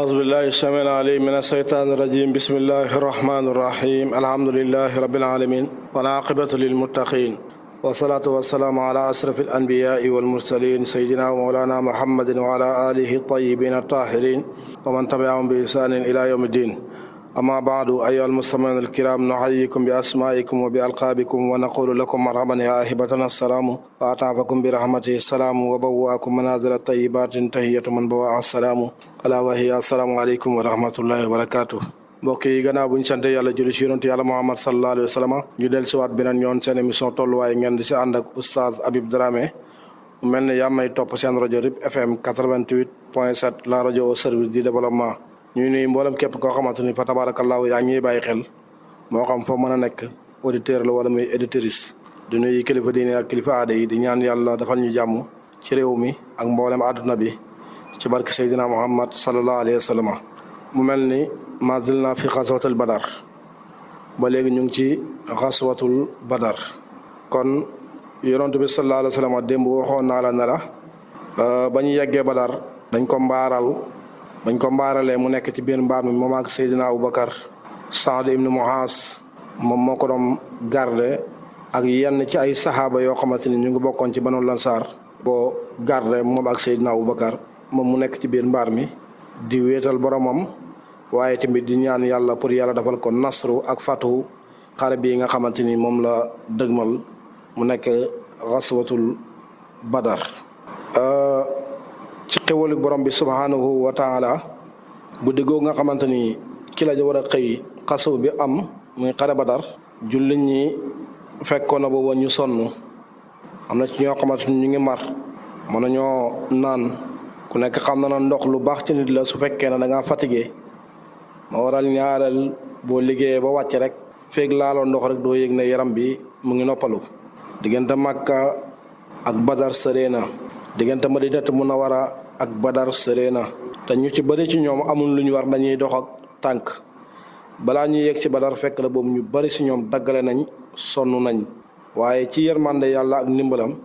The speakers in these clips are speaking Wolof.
أعوذ بالله السميع العليم من الشيطان الرجيم بسم الله الرحمن الرحيم الحمد لله رب العالمين والعاقبة للمتقين والصلاة والسلام على أشرف الأنبياء والمرسلين سيدنا ومولانا محمد وعلى آله الطيبين الطاهرين ومن تبعهم بإحسان إلى يوم الدين أما بعد أيها المستمعون الكرام نحييكم بأسمائكم وبألقابكم ونقول لكم مرحبا يا أهبتنا السلام وأطعفكم برحمته السلام وبوأكم منازل الطيبات تحية من بواء السلام ألا وهي السلام عليكم ورحمة الله وبركاته mbokk yi gannaaw bu ñu sant yàlla julli ci yonent yàlla Muhammad sallallahu alayhi wa sallam ñu del si waat beneen yoon seen émission tolluwaay ngeen di si ànd ak oustaz Habib Dramé mu mel ne yaa may topp seen rajo RIP FM 88.7 la rajo au service du développement ñuy nuyu mboolem képp koo xamante ni fa tabaarakallaahu yaa ngi ñuy bàyyi xel moo xam foo mën a nekk auditeur la wala muy éditrice di nuyu kilifa diine ak kilifa aada yi di ñaan yàlla defal ñu jàmm ci réew mi ak mboolem àdduna bi ci barke Seydina Muhammad sallallahu alayhi wa sallam mu mel ni mazilna fi xaswatul badar ba léegi ñu ngi ci xaswatul badar kon yonent bi sallallahu alayhi wa sallam démb waxoon naa la ne la ba ñu yeggee badar dañ ko mbaaralee mu nekk ci biir mbaar mi moom ak Seydina Aboubacar Saad ibn Muhaas moom moo ko doon garde ak yenn ci ay saxaaba yoo xamante ni ñu ngi bokkoon ci Banu Lansaar boo garde moom ak Seydina Aboubacar moom mu nekk ci biir mbaar mi di wéetal boromam waaye tamit di ñaan yàlla pour yàlla defal ko nasru ak fatu xare bi nga xamante ni moom la dëgmal mu nekk xaswatul badar ci xéwalu borom bi subhanahu wa taala guddi googu nga xamante ni ci la war a xëy xasaw bi am muy xare badar jullit ñi fekkoon na booba ñu sonn am na ci ñoo xamante ni ñu ngi mar mën nañoo naan ku nekk xam na ndox lu baax ci nit la su fekkee ne da ngaa fatigué ma waral ñaareel boo liggéeyee ba wàcc rek feeg laaloo ndox rek doo yëg ne yaram bi mu ngi noppalu diggante Makka ak Badar sëree na diggante Madinatu Munawwara ak Badar sëree na te ñu ci bëri ci ñoom amul lu ñu war dañuy dox ak tànk balaa ñuy yegg ci Badar fekk la boobu ñu bëri si ñoom daggale nañ sonn nañ waaye ci yërmande yàlla ak ndimbalam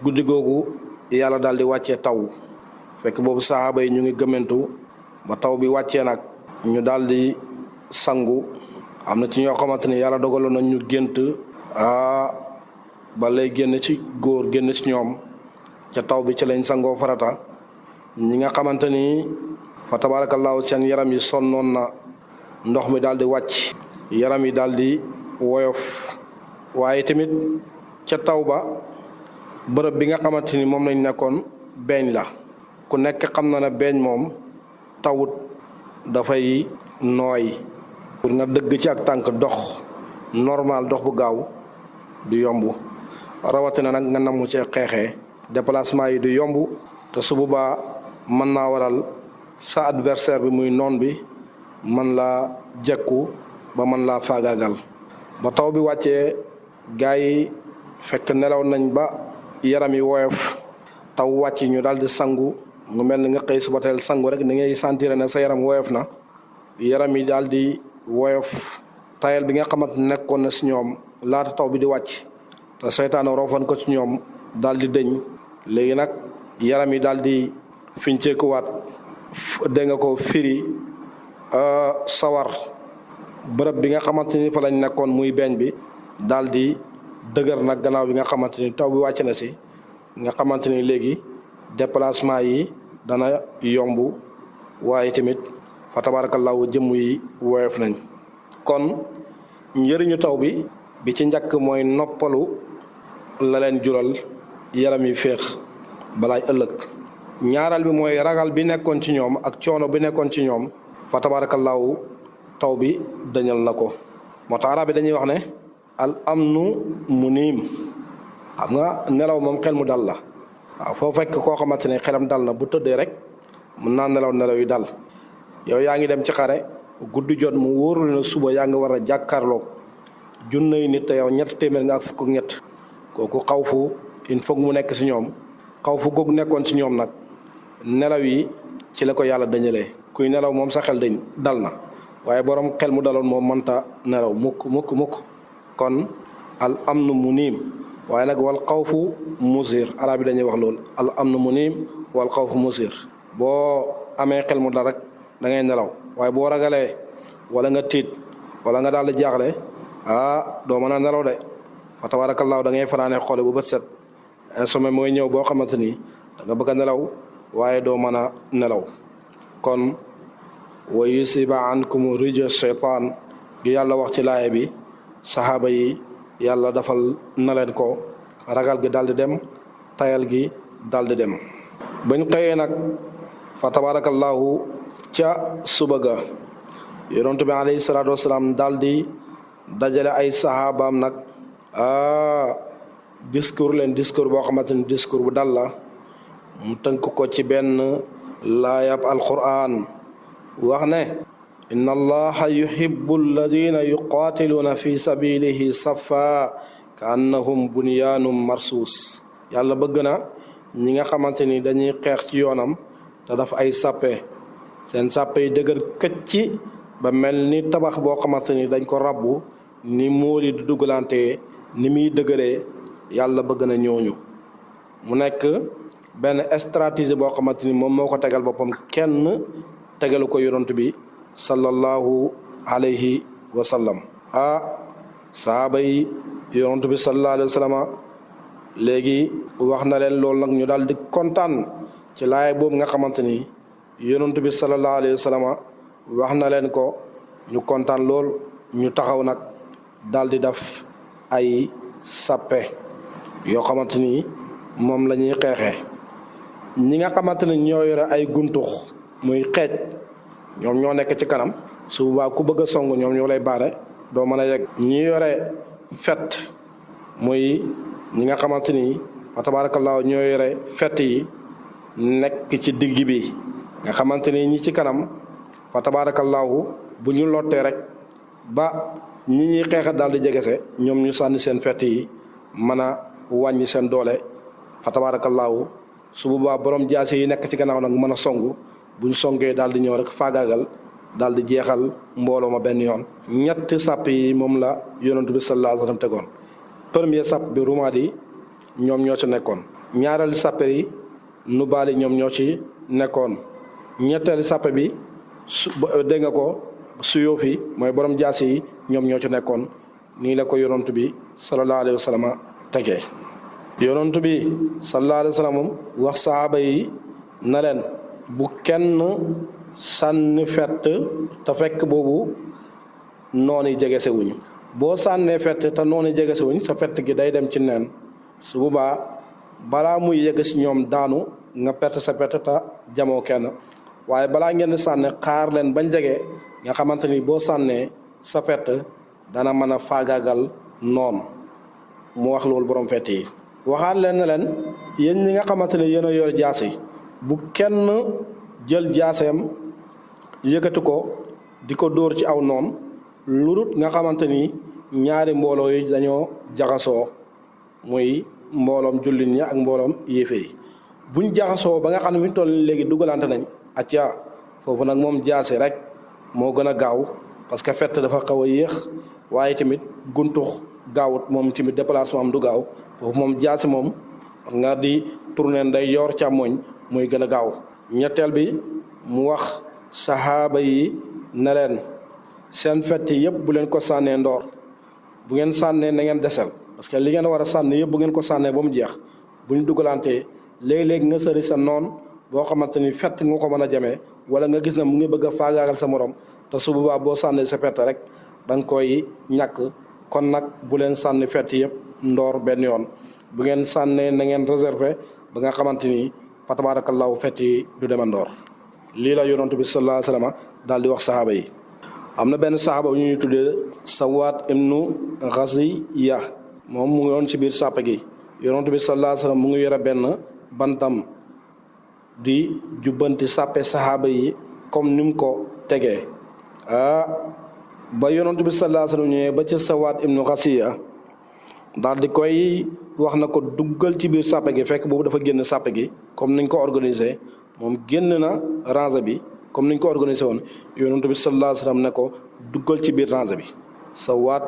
guddi googu yàlla daal di wàccee taw fekk boobu saxaaba yi ñu ngi gëmmentu ba taw bi wàccee nag ñu daal di sangu am na ci ñoo xamante ni yàlla dogaloon nañ ñu gént ba lay génn ci góor génn ci ñoom ca taw bi ci lañ sangoo farata ñi nga xamante ni fa tabaarakallaahu seen yaram yi sonnoon na ndox mi daal di wàcc yaram yi daal di woyof waaye tamit ca taw ba bërëb bi nga xamante ni moom lañ nekkoon beeñ la ku nekk xam na ne beeñ moom tawut dafay nooy pour nga dëgg ci ak tànk dox normal dox bu gaaw du yomb rawatina nag nga namu ci xeexee déplacement yi du yomb te su boobaa mën naa waral sa adversaire bi muy noon bi mën laa jekku ba mën laa faagaagal ba taw bi wàccee gars yi fekk nelaw nañ ba yaram yi woyof taw wàcc ñu daal di sangu mu mel ni nga xëy suba teel sangu rek ni ngay sentir ne sa yaram woyof na yaram yi daal di woyof tayal bi nga xamante nekkoon na si ñoom laata taw bi di wàcc te seytaane roofan ko ci ñoom daal di dëñ léegi nag yaram yi daal di finceekuwaat dégg nga ko firi sawar bërëb bi nga xamante ni fa lañ nekkoon muy beeñ bi daal di dëgër nag gannaaw bi nga xamante ni taw bi wàcc na si nga xamante ni léegi déplacement yi dana yomb waaye tamit fa tabaarakallaahu jëmm yi woyof nañ kon njëriñu taw bi ci njëkk mooy noppalu la leen jural yaram yi féex balaay ëllëg ñaareel bi mooy ragal bi nekkoon ci ñoom ak coono bi nekkoon ci ñoom fa tabaarakallaahu taw bi dañal na ko moo tax arab bi dañuy wax ne al amnu muniim xam nga nelaw moom xel mu dal la waaw foo fekk koo xamante ne xelam dal na bu tëddee rek mën naa nelaw yi dal yow yaa ngi dem ci xare guddi jot mu wóorul na suba yaa ngi war a jàkkaarloog junney nit te yow ñett téeméer nga ak fukk ak ñett kooku xaw fu il faut mu nekk si ñoom xaw fu googu nekkoon ci ñoom nag nelaw yi ci la ko yàlla dañalee kuy nelaw moom sa xel dañ dal na waaye borom xel mu daloon moom mënta nelaw mukk kon al amnu muniim waaye nag wal xawfu musir arab yi dañuy wax loolu al amnu muniim wal xawfu musir boo amee xel mu dal rek da ngay nelaw waaye boo ragalee wala nga tiit wala nga daal di jaaxle doo mën a nelaw de fa tabaarakallaahu da ngay fanaane xoole bu bët set insomnie mooy ñëw boo xamante ni da nga bëgg a nelaw waaye doo mën a nelaw kon wa yusiba ankum rija shaytaan gi yàlla wax ci laaya bi saxaaba yi yàlla dafal na leen ko ragal gi daal di dem tayal gi daal di dem bañ xëyee nag fa tabaarakallaahu ca suba ga yonent bi alayhi salaatu wasalaam daal di dajale ay saxaabaam nag discours boo xamante ni discours bu dal la mu tënk ko ci benn laayab alquran wax ne inna allaha yuhibbu alladina yuqaatiluuna fi sabilihi safa ka annahum bunyaanum marsuus yàlla bëgg na ñi nga xamante ni dañuy xeex ci yoonam te daf ay sàppe seen sàppe yi dëgër këcci ba mel ni tabax boo xamante ni dañ ko rabbu ni móoli di dugalante ni muy dëgëree yàlla bëgg na ñooñu mu nekk benn stratégie boo xamante ni moom moo ko tegal boppam kenn tegalu ko yonent bi sallallahu alayhi wa sallam sahaaba yi yonent bi sallallahu alayhi wa sallam léegi wax na leen loolu nag ñu daal di kontaan ci laay boobu nga xamante ni yonent bi sallallahu alayhi wa sallam wax na leen ko ñu kontaan lool ñu taxaw nag daal di def ay sappe yoo xamante ni moom la ñuy xeexee ñi nga xamante ni ñoo yore ay guntux muy xeej ñoom ñoo nekk ci kanam su boobaa ku bëgg a song ñoom ñoo lay baare doo mën a yegg ñi yore fet muy ñi nga xamante ni fa tabaarakallaahu ñoo yore fet yi nekk ci digg bi nga xamante ni ñi ci kanam fa tabaarakallaahu bu ñu lottee rek ba ñi ñuy xeexa daal di jegese ñoom ñu sànni seen fett yi mën a wàññi seen doole fa tabaarakallaahu su boobaa borom jaasi yi nekk ci gannaaw nag mën a songu bu ñu songee daal di ñëw rek faagaagal daal di jeexal mbooloo ma benn yoon. ñetti sàpp yi moom la yonent bi sallallaahu alayhi wa sallam tegoon premier sàpp bi rumaat yi ñoom ñoo ci nekkoon ñaareelu sàpp yi nubaal yi ñoom ñoo ci nekkoon ñetteelu sàpp bi dégg nga ko suyoo fi mooy borom jaasi yi ñoom ñoo ci nekkoon nii la ko yonent bi sallallahu alayhi wa sallam tegee yonent bi sallallahu alayhi wa sallam wax sahaaba yi na leen bu kenn sànni fett te fekk boobu noonu yi jegese wuñu boo sànnee fett te noonu yi jegese wuñ sa fett gi day dem ci neen su boobaa balaa muy yegg si ñoom daanu nga perte sa fett te jamoo kenn waaye balaa ngeen sànni xaar leen bañ jege nga xamante ni boo sànnee sa fett dana mën a faagaagal noonu mu wax loolu borom fett yi waxaat leen ne leen yéen ñi nga xamante ni yéen a yor jaasi bu kenn jël jaaseem yëkkati ko di ko dóor ci aw noon lurut nga xamante ni ñaari mbooloo yi dañoo jaxasoo muy mbooloom jullit ñi ak mbooloom yéeféer yi buñ jaxasoo ba nga xam ne mi toll léegi dugalante nañ acca foofu nag moom jaasi rek moo gën a gaaw parce que fett dafa xaw a yéex waaye tamit guntux gaawut moom tamit déplacement am du gaaw foofu moom jaasi moom nga di tourner nday yor càmmoñ muy gën a gaaw ñetteel bi mu wax saxaaba yi ne leen seen fett yëpp bu leen ko sànnee ndoor bu ngeen sànnee na ngeen desel parce que li ngeen war a sànni yëpp bu ngeen ko sànnee ba mu jeex bu ñu dugalantee léegi-léegi nga sëri sa noon boo xamante ni fett nga ko mën a jamee wala nga gis ne mu ngi bëgg a faagaagal sa morom te su boobaa boo sànnee sa fett rek da nga koy ñàkk kon nag bu leen sànni fett yëpp ndoor benn yoon bu ngeen sànnee na ngeen réserver ba nga xamante ni fa tabaarakallaahu fett yi du dema ndoor lii la yonent bi sallallaahu alayhi wa sallam daal di wax sahaaba yi am na benn sahaaba bu ñuy tuddee Sawaat ibnu Xasiya moom mu ngi woon ci biir sàpp gi yonent bi sallallaahu alayhi wa sallam mu ngi yore benn bantam di jubbanti sàppe sahaaba yi comme ni mu ko tegee ba yonent bi sallallaahu alayhi wa sallam ñëwee ba ca Sawaat ibnu Xasiya daal di koy wax na ko duggal ci biir sàppe gi fekk boobu dafa génn sàppe gi comme niñ ko organisé moom génn na rangée bi comme niñ ko organisé woon yonent bi sallallaahu alayhi wa sallam ne ko duggal ci biir rangée bi Sawaat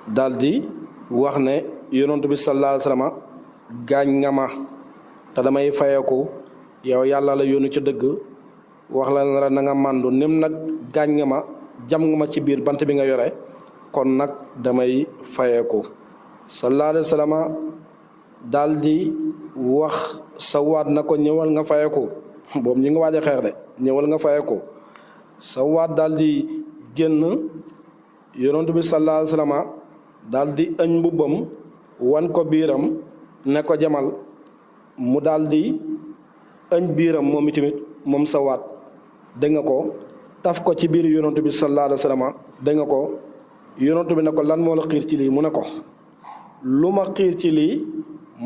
daal di wax ne yonent bi sallallaahu alayhi wa sallam gaañ nga ma te damay fayeeku yow yàlla la yónni ci dëgg wax la ne la na nga màndu nim nag gaañ nga ma jam nga ma ci biir bant bi nga yore kon nag damay fayeeku sallallahu alayhi wa sallam daal di wax Sawaad na ko ñëwal nga fayeeku boobu ñu ngi waaj a xeex de ñëwal nga fayeeku Sawaad daal di génn yonent bi sallallahu alayhi wa sallam daal di ëñ mbubbam wan ko biiram ne ko jamal mu daal di ëñ biiram moom itamit moom Sawaad dégg nga ko taf ko ci biir yonent bi sallallahu alayhi wa sallam dégg nga ko yonent bi ne ko lan moo la xiir ci lii mu ne ko lu ma xiir ci lii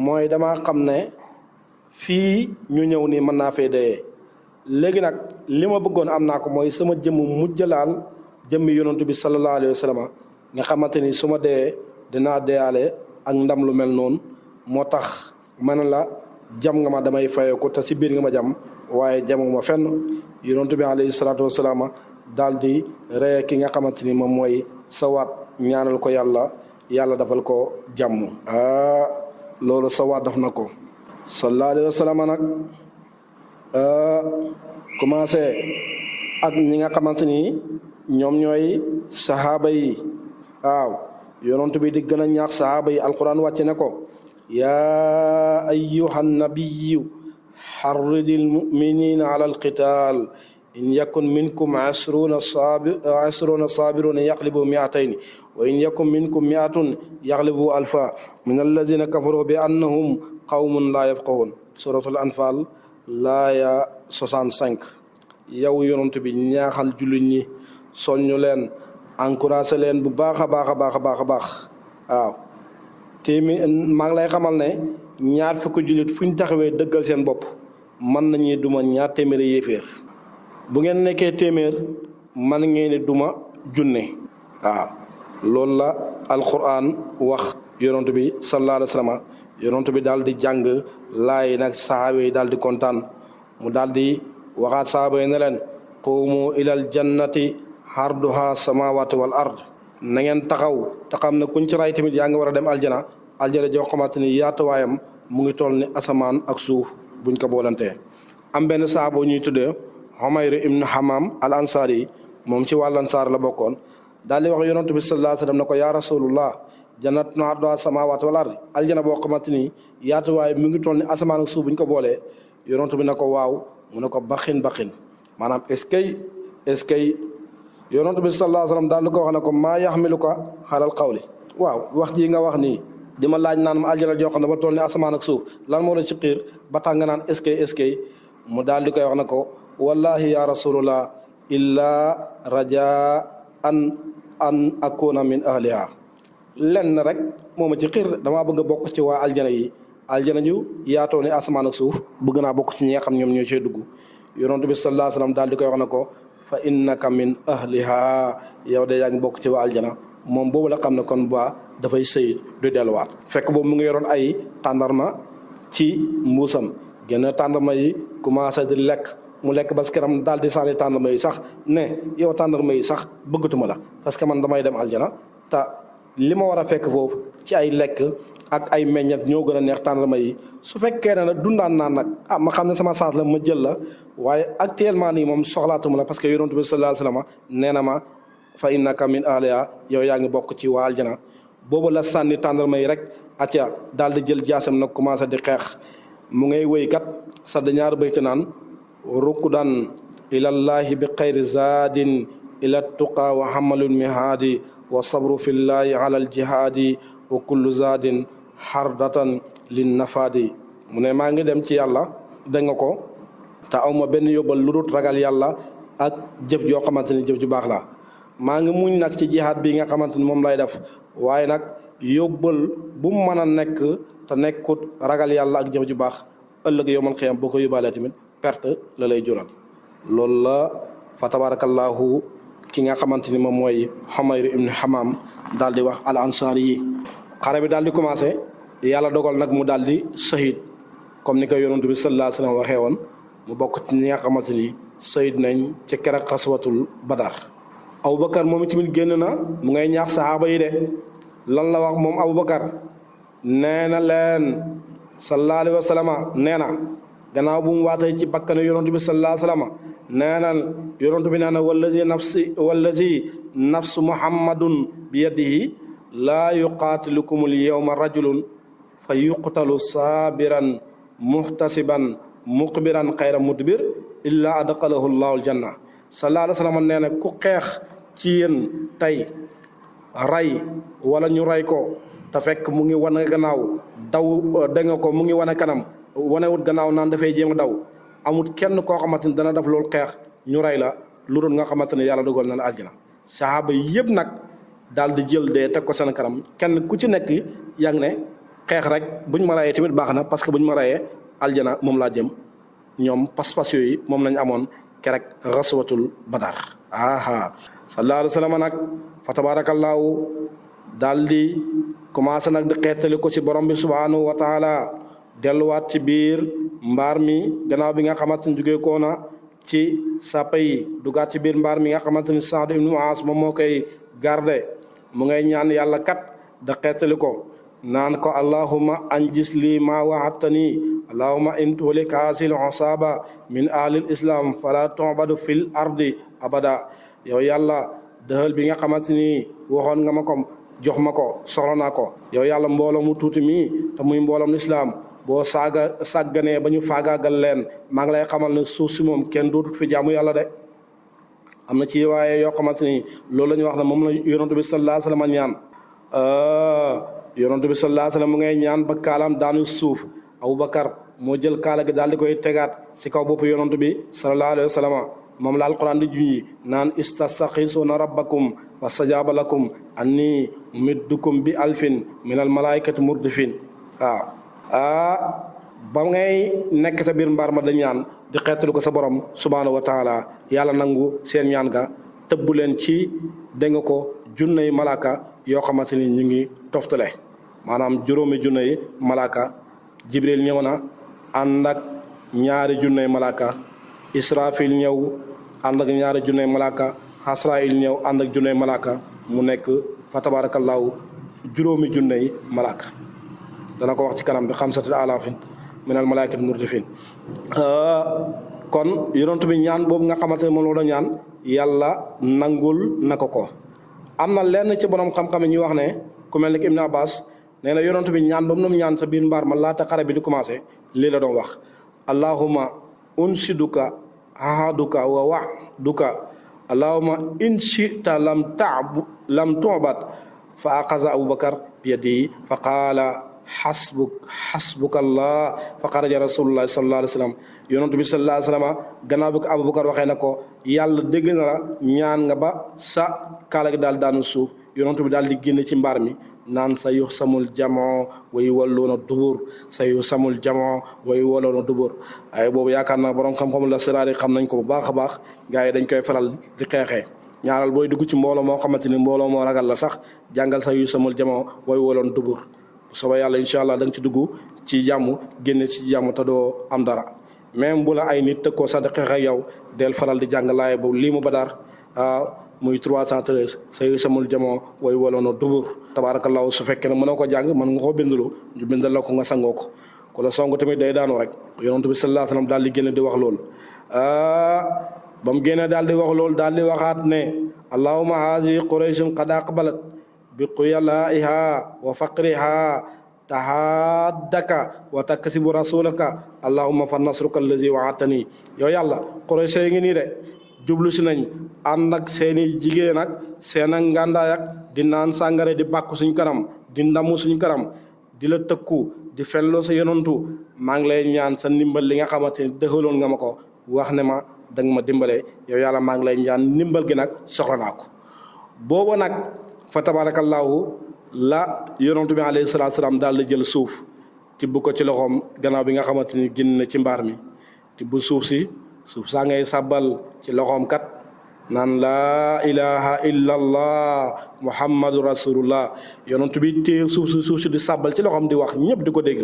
mooy dama xam ne fii ñu ñëw nii mën naa fee dee léegi nag li ma bëggoon am naa ko mooy sama jëmm mujjalaal jëmmi yonent bi sallallahu alayhi wa sallam nga xamante ni su ma dee dinaa deeyaale ak ndam lu mel noonu moo tax ma ne la jam nga ma damay fayeeku te si biir nga ma jam waaye jamuma fenn yonent bi alayhi salaatu wasalaam daal di reye ki nga xamante ni moom mooy Sawaad ñaanal ko yàlla dafal ko jàmm loolu Sawaad daf na ko sallallahu alayhi wa sallam nag commencé ak ñi nga xamante ni ñoom ñooy sahaaba yi waaw yonent bi di gën a ñaax sahaaba yi alquran wàcce ne ko yaa ayyuhan nabiyyu xarridil muminina ala alqital in yakun minkum ashruna sabiruna yaqlibu miatayni wa in yakun minkum miatun yaqlibu alfa min alladina kafaru bi annahum qawmun laa yafqahun suratul anfal laaya 65 yow yonent bi ñaaxal jullit ñi soññu leen encouragé leen bu baax a baax a baax a baax a baax waaw maa ngi lay xamal ne ñaar fukki jullit fu ñu taxawee dëggal seen bopp mën nañuy duma ñaar téeméeri yéeféer bu ngeen nekkee téeméer man ngeen ni duma junne waaw loolu la alquran wax yonent bi sallallahu alayhi wa sallam yonent bi daal di jàng laay nag sahaaba yi daal di kontaan mu daal di waxaat sahaaba yi ne leen qumu ilal jannati harduha samawati wal ard na ngeen taxaw te xam ne kuñ ci ray tamit yaa ngi war a dem aljana joo xamante ni yaatuwaayam mu ngi toll ni asamaan ak suuf buñ ko boolantee am benn sahaaba ñuy tuddee Umayr ibn Hamam al ansari moom ci wàllu ansaar la bokkoon daal di wax yonent bi sallallahu alayhi wa sallam ne ko yaa rasulullah jannatun arduha samawati wal ard aljana boo xamante ni yaatuwaay mu ngi toll ni asamaan ak suuf buñ ko boolee yonent bi ne ko waaw mu ne ko baxin maanaam est-ce que yonent bi sallallahu alayhi wa sallam daal di ko wax ne ko maa yaxmiluka alal qawli waaw wax ji nga wax nii di ma laaj naan ma aljana joo xam ne ba toll ni asamaan ak suuf lan moo la ci xiir ba tax nga naan est-ce que mu daal di koy wax ne ko wallahi ya rasulullah illa raja an akuna min ahliha lenn rek moo ma ci xiir damaa bëgg a bokk ci waa aljana yi aljana ju yaatoo ni asamaan ak suuf bëgg naa bokk ci ñi nga xam ñoom ñoo cee dugg yonent bi sallallahu alayhi wa sallam daal di koy wax ne ko fa innaka min ahliha yow de yaa ngi bokk ci waa aljana moom boobu la xam ne kon ba dafay sëy du delluwaat fekk boobu mu ngi yoroon ay tàndarma ci mbuusam génn tàndarma yi commencé di lekk mu lekk ba këram daal di sànni tàndarma yi sax ne yow tàndarma yi sax bëggatuma la parce que man damay dem aljana te li ma war a fekk foofu ci ay lekk ak ay meññet ñoo gën a neex tàndarma yi su fekkee ne nag dundaan naan nag ma xam ne sama chance la ma jël la waaye actuellement nii moom soxlaatuma la parce que yonent bi sallallahu alayhi wa sallam nee na ma fa innaka min ahliha yow yaa ngi bokk ci waa aljana boobu la sànni tàndarma yi rek acca daal di jël jaasam nag commencé di xeex mu ngay wéykat sa dañaar bayta naan rukdan ilallahi bi xayri zaadin ila tuqa wa hamalul mihaadi wa sabru fillahi ala aljihaadi wa kullu zaadin xardatan lin nafaadi mu ne maa ngi dem ci yàlla dégg nga ko te awma benn yóbbal lu dul ragal yàlla ak jëf joo xamante ni jëf ju baax la maa ngi muñ nag ci jihaad bi nga xamante ni moom lay def waaye nag yóbbal bu mu mën a nekk te nekkut ragal yàlla ak jëf ju baax ëllëg yowmal xiyam boo ko yóbbaalee tamit perte la lay jural loolu la fa tabarakallahu ki nga xamante ni moom mooy Umayr ibn Hamam daal di wax al ansaari yi xare bi daal di commencé yàlla dogal nag mu daal di shahid comme ni ko yonent bi sallallahu alayhi wa sallam waxee woon mu bokk ci ñi nga xamante ni shahid nañ ci keroog xaswatul badar Aboubacar moom itamit génn na mu ngay ñaax saxaaba yi de lan la wax moom Aboubacar nee na leen sallallahu alayhi wa sallam nee na gannaaw bu mu waatee ci bakkanu yonent bi sallallahu alayhi wa sallam nee na yonent bi nee na wallazi nafsu muhammadun bi yadihi laa yuqaatilukumul yawma rajulun fa yuqtalu saabiran muhtasiban muqbiran xayra mudbir illa adxalahu llahu aljanna sallallahu alayhi wa sallam nee na ku xeex ci yéen tey ray wala ñu ray ko te fekk mu ngi wane gannaaw daw da nga ko mu ngi wane kanam wanewut gannaaw naan dafay jéem a daw amut kenn koo xamante ni dana def loolu xeex ñu ray la lu doon nga xamante ne yàlla dogal na la aljana saxaaba yëpp nag daal di jël dee teg ko seen kanam kenn ku ci nekk yaa ngi ne xeex rek buñ ma rayee tamit baax na parce que buñ ma rayee aljana moom laa jëm ñoom pas-pas yooyu moom lañ amoon kerek raswatul badar aha sallallahu alayhi wa sallam nag fa tabarakallahu daal di commencé nag di xeetali ko ci borom bi subhanahu wa taala delluwaat ci biir mbaar mi gannaaw bi nga xamante ni jógee koona ci sàppa yi dugaat ci biir mbaar mi nga xamante ni Saad ibnu Muaaz moom moo koy garde mu ngay ñaan yàlla kat da xeetali ko naan ko allahumma anjis lii ma waadtani allahumma in tuhlik haasil usaba min ahlil islam fala tu'badu fil ardi abada yow yàlla dëxal bi nga xamante ni waxoon nga ma ko jox ma ko soxla naa ko yow yàlla mbooloo mu tuuti mii te muy mbooloom lislaam boo sàgganee ba ñu faagaagal leen maa ngi lay xamal ne suuf si moom kenn dootut fi jaamu yàlla de am na ci waaye yoo xamante ni loolu la ñuy wax ne moom la yonent bi sallallahu alayhi wa sallam ñaan yonent bi sallallahu alayhi wa sallam mu ngay ñaan ba kaalaam daanu suuf Abubakar moo jël kaala gi daal di koy tegaat si kaw bopp yonent bi sallallahu alayhi wa sallam moom la alquran di junji naan istastaxisuuna rabbakum fastajaaba lakum anni mumiddukum bi alfin min al malaikati murdifin waaw ba ngay nekk sa biir mbaar ma da ñaan di xeetalu ko sa borom subhanahu wa taala yàlla nangu seen ñaan ga tëbbu leen ci dégg nga ko junney malaaka yoo xamante ni ñu ngi toftale maanaam juróomi junney malaaka jibril ñëw na ànd ak ñaari junney malaaka israfil ñëw ànd ak ñaari junney malaaka hasrail ñëw ànd ak junney malaaka mu nekk fa tabarakallahu juróomi junney malaaka dana ko wax ci kanam bi xamsati alaafin minal malaikati murdifin kon yonent bi ñaan boobu nga xamante ne moom la doon ñaan yàlla nangul na ko am na lenn ci borom xam-xam yi ñuy wax ne ku mel ni Ibn Abbas nee na yonent bi ñaan ba mu ñaan sa biir mbaar ma laata xare bi di commencé lii la doon wax allahumma unsiduka ahaduka wa wa'duka allahumma in shi'ta lam tu'bad fa axaza abubakar bi yadihi fa qaala xasbuka allah fa xaraja rasulullah sallallahu alayhi wa sallam yonent bi sallallahu alayhi wa sallam gannaaw bi ko abubakar waxee na ko yàlla dégg na la ñaan nga ba sa kaala gi daal daanu suuf yonent bi daal di génn ci mbaar mi naan sa yu samul jamoo way walloona dubur sa yu samul jamoo way walloona dubur ay boobu yaakaar naa borom xam-xam la siraari xam nañ ko bu baax a baax gars yi dañ koy faral di xeexee ñaaral booy dugg ci mbooloo moo xamante ni mbooloo moo ragal la sax jàngal sa yu samul jamoo way walloon dubur soba yàlla incha allah da nga ci dugg ci jàmm génne ci jàmm te doo am dara même bu la ay nit tëg koo sax di xeex ak yow del faral di jàng laaye boobu lii mu badar muy 313 sa yu samul jamoo way waloona dubur tabarakallahu su fekkee ne mënoo ko jàng mën nga ko bindulu ñu bindal la ko nga sangoo ko ku la song tamit day daanu rek yonent bi sallallahu alayhi wasallam daal di génne di wax loolu ba mu génne daal di wax loolu daal di waxaat ne allahumma hazihi qurayshun qad aqbalat bi quyalaiha wa faqriha tahaddaka wa takasibu rasulaka allahumma fa nasruka allazi wa'atani yow yàlla quraysh yi ngi nii de jublu si nañ ànd ak seeni jigéen ak seen ak ngàndaay ak di naan sàngare di bàkku suñ kanam di ndamu suñ kanam di la tëkku di felloo sa yonantu maa ngi lay ñaan sa ndimbal li nga xamante ni dëxaloon nga ma ko wax ne ma danga ma dimbale yow yàlla maa ngi lay ñaan ndimbal gi nag soxla naa ko booba nag fa tabarakallahu la yonantu bi alayhi salaatu salaam daal di jël suuf tibb ko ci loxoom gannaaw bi nga xamante ni génn na ci mbaar mi tibb suuf saa ngay sàbbal ci loxoom kat naan laa ilaha illa allah muhammadu rasulullah yonent bi téye suuf si di sàbbal ci loxoom di wax ñëpp di ko dégg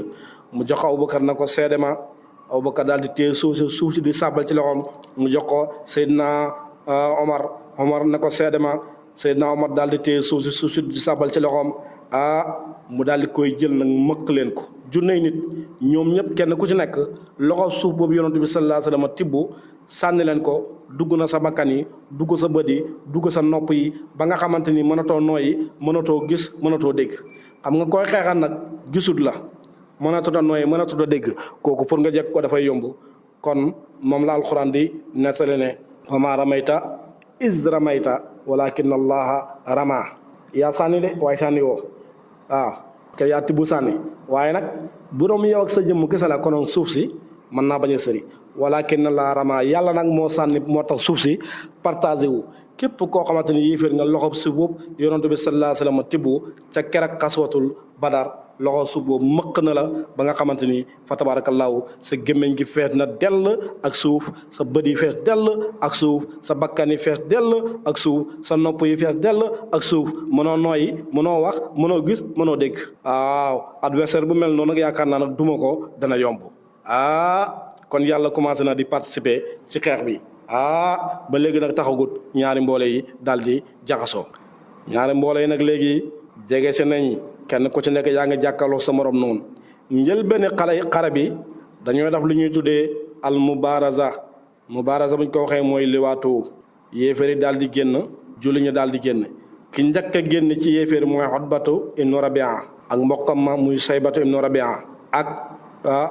mu jox ko Abubakar na ko seede ma Abubakar daal di téye suuf si di sàbbal ci loxoom mu jox ko Seydina Omar na ko seede ma Seydina Omar daal di téye suuf si di sàbbal ci loxoom mu daal di koy jël nag mëkk leen ko junney nit ñoom ñëpp kenn ku ci nekk loxo suuf boobu yonent bi sallallahu alayhi wa sallam tibb sànni leen ko dugg na sa bakkan yi dugg sa bët yi dugg sa nopp yi ba nga xamante ni mënatoo nooyi mënatoo gis mënatoo dégg xam nga koy xeexal nag gisut la mënatut a nooyi mënatut a dégg kooku pour nga jekk ko dafay yomb kon moom la alxuraan di nettali ne wa maa ramayta iz ramayta walakin allaha rama yaa sànni de waaye sànni woo waaw ke yaa tibb sànni waaye nag bu doon yow ak sa jëmm kese la konoon suuf si mën naa bañ a sëri walakin allaha rama yàlla nag moo sànni moo tax suuf si partagé wu képp koo xamante ni yéeféer nga loxo suuf boobu yonent bi sallallahu alayhi wa sallam tibb ca keroog xaswatul badar loxo suuf boobu mëq na la ba nga xamante ni fa tabaarakallaahu sa gémmiñ gi fees na dell ak suuf sa bët yi fees dell ak suuf sa bakkan yi fees dell ak suuf sa nopp yi fees dell ak suuf mënoo nooyi mënoo wax mënoo gis mënoo dégg waaw adversaire bu mel noonu nag yaakaar naa nag duma ko dana yomb kon yàlla commencé na di participer ci xeex bi ba léegi nag taxagut ñaari mboole yi daal di jaxasoo ñaari mboole yi nag léegi jege si nañ kenn ku ci nekk yaa ngi jàkkaarloo sa morom noonu njël benn xare bi dañoo def lu ñuy tuddee al mubaraza buñ ko waxee mooy liwaatoo yéeféeri daal di génn julli ñu daal di génn ki njëkk a génn ci yéeféeri mooy Utbatu ibnu Rabia ak mbokkam ma muy Saybatu ibnu Rabia ak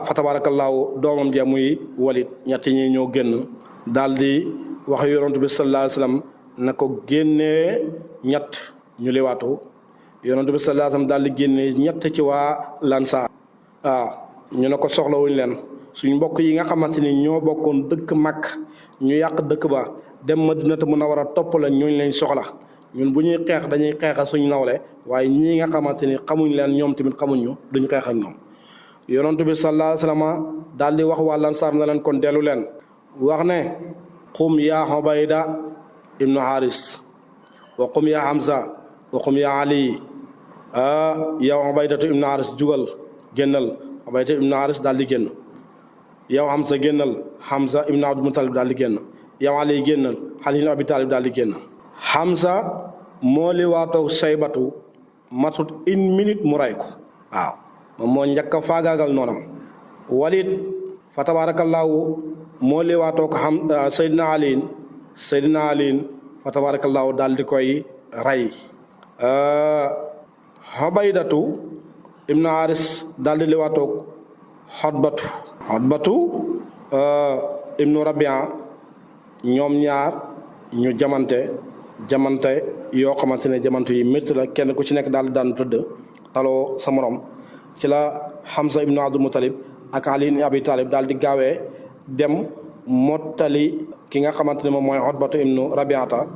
fa tabaarakallaahu doomam ja muy Walid ñetti ñi ñoo génn daal di wax yonent bi sallallahu alayhi wa sallam na ko génnee ñett ñu liwaatoo yonent bi sallallahu alayhi wa sallam daal di génnee ñett ci waa Lansaar ñu ne ko soxlawuñ leen suñ mbokk yi nga xamante ni ñoo bokkoon dëkk mag ñu yàq dëkk ba dem Madinatu Munawwara topp leen ñooñu leen soxla ñun bu ñuy xeex dañuy xeexa suñ nawle waaye ñii nga xamante ni xamuñ leen ñoom tamit xamuñ ñu duñ xeex ak ñoom yonent bi sallallahu alayhi wa sallam daal di wax waa Lansaar na leen kon dellu leen wax ne qum yaa Ubayda ibnu Haris wa qum yaa Hamza wa qum yaa Ali yow Ubaydatu ibnu Haris jugal génnal Ubaydatu ibnu Haris daal di génn yow Hamza génnal Hamza ibnu Abdul Mutalib daal di génn yow Ali génnal Ali ibnu Abi Talib daal di génn Hamza moo li waatoog Saybatu matut une minute mu ray ko waaw moom moo njëkk a faagaagal noonam Walid fa tabaarakallaahu moo li waatoog Seydina Ali fa tabaarakallaahu daal di koy ray Ubaydatu ibnu Haris daal di liwaatoog Utbatu ibnu Rabia ñoom ñaar ñu jamante yoo xamante ne jamante yi métti la kenn ku ci nekk daal daan tëdd taloo sa morom ci la Hamza ibnu Abdul Mutalib ak Ali ibnu Abi Talib daal di gaawee dem mottali ki nga xamante ne moom mooy Utbatu ibnu Rabiata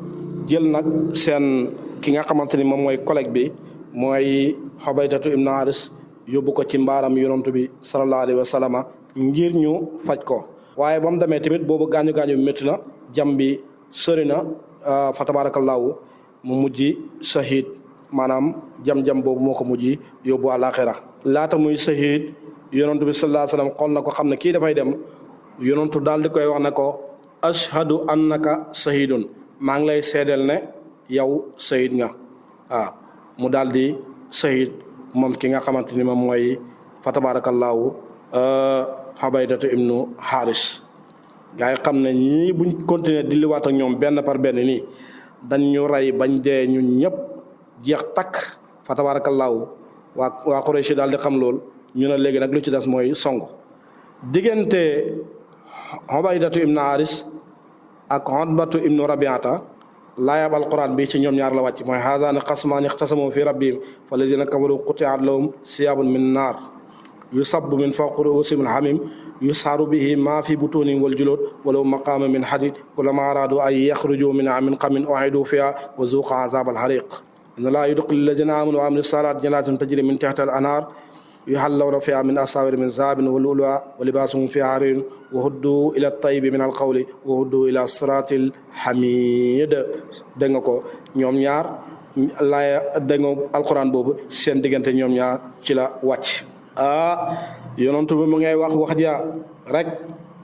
jël nag seen ki nga xamante ni moom mooy collègue bi mooy Ubaydatu ibnu Haris yóbbu ko ci mbaaram yonent bi sallallahu alayhi wa sallam ngir ñu faj ko waaye ba mu demee tamit boobu gaañu bi métti na jam bi sori na fa tabaarakallaahu mu mujj shahid maanaam jam-jam boobu moo ko mujj yóbbu àllaaxira laata muy shahid yonent bi sallallahu alayhi wa sallam xool na ko xam ne kii dafay dem yonentu daal di koy wax ne ko ashhadu annaka shahidun maa ngi lay seedeel ne yow shahid nga mu daal di shahid moom ki nga xamante ni moom mooy fa tabaarakallaahu Ubaydatu ibnu Haris gaa yi xam ne ñii buñ continuer di liwaat ak ñoom benn par benn nii dañ ñu rey bañ dee ñun ñëpp jeex takk fa tabaarakallaahu waa Quraysh daal di xam lool ñu ne léegi nag lu ci des mooy song diggante Ubaydatu ibnu Haris ak Utbatu ibnu Rabiata laayab alquran bi ci ñoom ñaar la wàcc mooy haazani xasmaani ixtasamu fi rabbihim fa lazina kafaru qutiat lahum siyaabun min naar yusabbu min fawqi ruusihim alhamim yusharu bihi ma fi butunihim wal julud walaw maqama min hadid kullama aradu an yaxruju minha min qamin u'idu fiha wa zuqa azab alhariq inna allaha yudkhil allazina amanu wa amilu salat jannatin tajri min tahtiha al anhar yuhallawna fiha min asawir min zahabin wa lu'lu'a wa libasuhum fiha harir wa huddu ila at-tayyibi min al-qawli wa huddu ila siratil hamid dégg nga ko ñoom ñaar laaya dégg nga alquran boobu seen diggante ñoom ñaar ci la wàcc yonentu bi mu ngay wax ja rek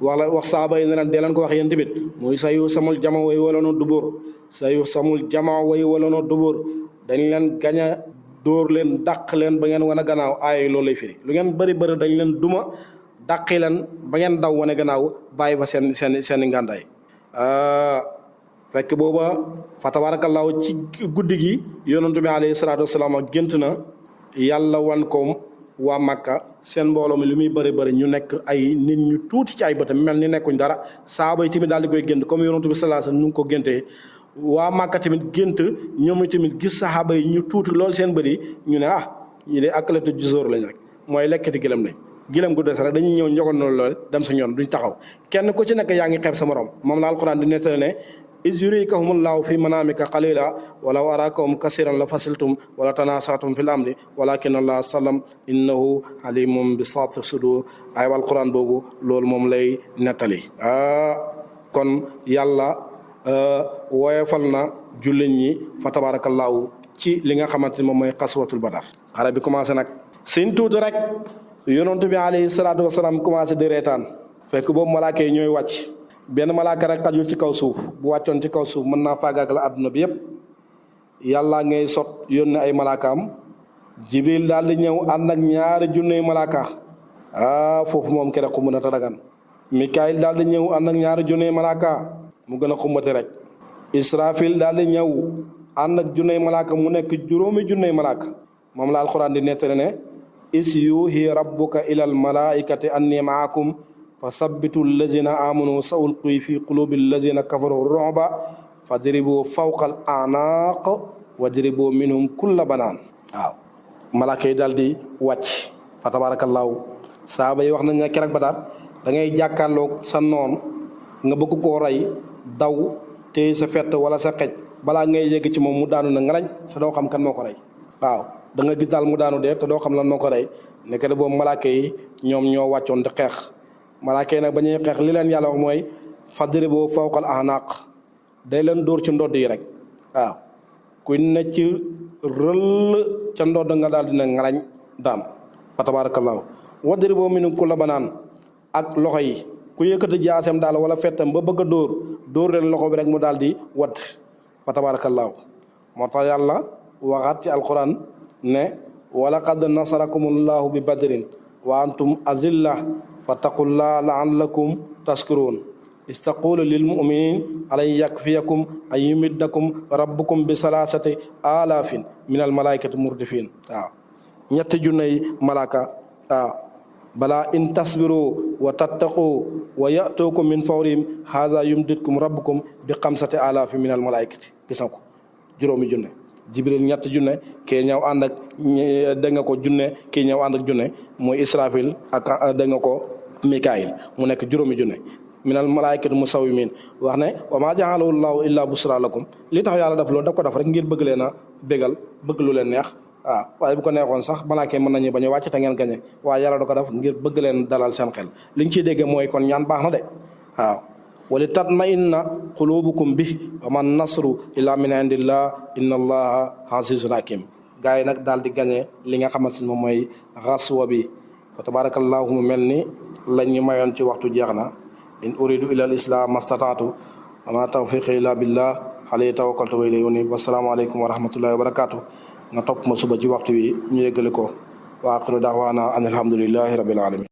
wax saaba yi ne leen dee leen ko wax yéen tamit muy sa yu samul jama way wala no dubur sa yu samul jama way wala no dubur dañ leen gañ a dóor leen dàq leen ba ngeen wane gannaaw aaya loolu lay firi lu ngeen bëri bëri dañ leen duma dàqi leen ba ngeen daw wane gannaaw bàyyi fa seen ngàndaay fekk booba fa tabaarakallaahu ci guddi gi yonantu bi alayhi salaatu wasalaam gént na yàlla wan ko waa Makka seen mbooloo mi li muy bëri bëri ñu nekk ay nit ñu tuuti ci ay bëtam mel ni nekkuñ dara saaba yi tamit daal di koy gént comme yonantu bi sallallahu alayhi wasallam ñu ngi ko géntee waa Makka tamit gént ñoom tamit gis saxaaba yi ñu tuuti loolu seen bëri ñu ne ñu de akalatu jusóor lañ rek mooy lekkati gëlëm lañ gëlëm gu des rek dañuy ñëw njogoon na lool dem sa ñoon duñ taxaw kenn ku ci nekk yaa ngi xeeb sa morom moom la alquran di nettali ne iz yurikahumullahu fi manamika qalila walaw arakahum kasiran la fasiltum wala tanasatum fil amri walakin allah sallam innahu alimum bi saati sudur ay wal quran boobu loolu moom lay nettali kon yàlla woyefal na jullit ñi fa tabarakallahu ci li nga xamante ni moom mooy xaswatul badar xare bi commencé nag seen tuuti rek yonentu bi alayhi salaatu wasalaam commencé di reetaan fekk boobu malaaka yi ñooy wàcc benn malaaka rek xajul ci kaw suuf bu wàccoon ci kaw suuf mën naa faagaag la àdduna bi yépp yàlla ngay sot yónne ay malaakaam jibril daal di ñëw ànd ak ñaari junney malaaka foofu moom kere xumb na ta dagan mikaayil daal di ñëw ànd ak ñaari junney malaaka mu gën a xumbati rek israfil daal di ñëw ànd ak junney malaaka mu nekk juróomi junney malaaka moom la alxuraan di nettali ne is yuuhi rabbuka ilal malaikati anni maakum fa sabbitu allazina amanu sa ulqi fi qulubi allazina kafaru ru'ba fadribu fawqa al a'naq wadribu minhum kulla banaan waaw malaaka yi daal di wàcc fa tabarakallahu saaba yi wax nañ ne keroog Badar da ngay jàkkaarloog sa noon nga bëgg koo rey daw te sa fett wala sa xej balaa ngay yegg ci moom mu daanu na ngalañ sa doo xam kan moo ko rey waaw da nga gis daal mu daanu dee te doo xam lan moo ko rey nekk de boobu malaaka yi ñoom ñoo wàccoon di xeex malaaka yi nag ba ñuy xeex li leen yàlla wax mooy fadribu fawqal a'naq day leen dóor ci ndodd yi rek waaw ku ne ci rëll ca ndodd nga daal dina ngalañ daan fa tabarakallahu wadribu minhum kulla banaan ak loxo yi ku yëkkati jaasem daal wala fettam ba bëgg a dóor leen loxo bi rek mu daal di wadd fa tabarakallahu moo tax yàlla waxaat ci alquran ne walaqad nasarakumullahu bi badrin wa antum azilla fattaqullaha la'allakum tashkurun istaqulu lil mu'minin alan yakfiyakum an yumiddakum rabbukum bi salasati alafin min al malaikati murdifin waaw ñetti junney malaaka waaw bala in tasbiru wa tattaqu wa ya'tukum min fawrihim hadha yumdidkum rabbukum bi xamsati alafin min al malaikati gis na ko juróomi junne jibril ñetti junne kee ñëw ànd ak dégg nga ko junne kii ñëw ànd ak junne mooy israfil ak dégg nga ko mikaayil mu nekk juróomi junne minal malaayikati musawwimin wax ne wa maa ja'alahu llaahu illaa busraa lakum li tax yàlla def loolu daf ko def rek ngir bëgg leen a bégal bëgg lu leen neex waaw waaye bu ko neexoon sax malaaka mën nañu bañ a wàcc te ngeen gañe waaye yàlla da ko def ngir bëgg leen dalal seen xel liñ ciy déggee mooy kon ñaan baax na de waaw wali tatma'inna qulubukum bi wa man nasru illa min indillah inna allaha azizun hakim gars yi nag daal di gañe li nga xamante ni moom mooy xaswa bi fa tabarakallahu mu mel ni lañ ñu mayoon ci waxtu jeex na in uridu illa al islam mastata'tu wa ma tawfiqi illa billah alayhi tawakkaltu wa ilayhi unib wasalaamu aleykum wa rahmatullahi wa barakatuh nga topp ma suba ci waxtu wi ñu yeggali ko wa axiru da'wana an alhamdulillahi rabbil alamin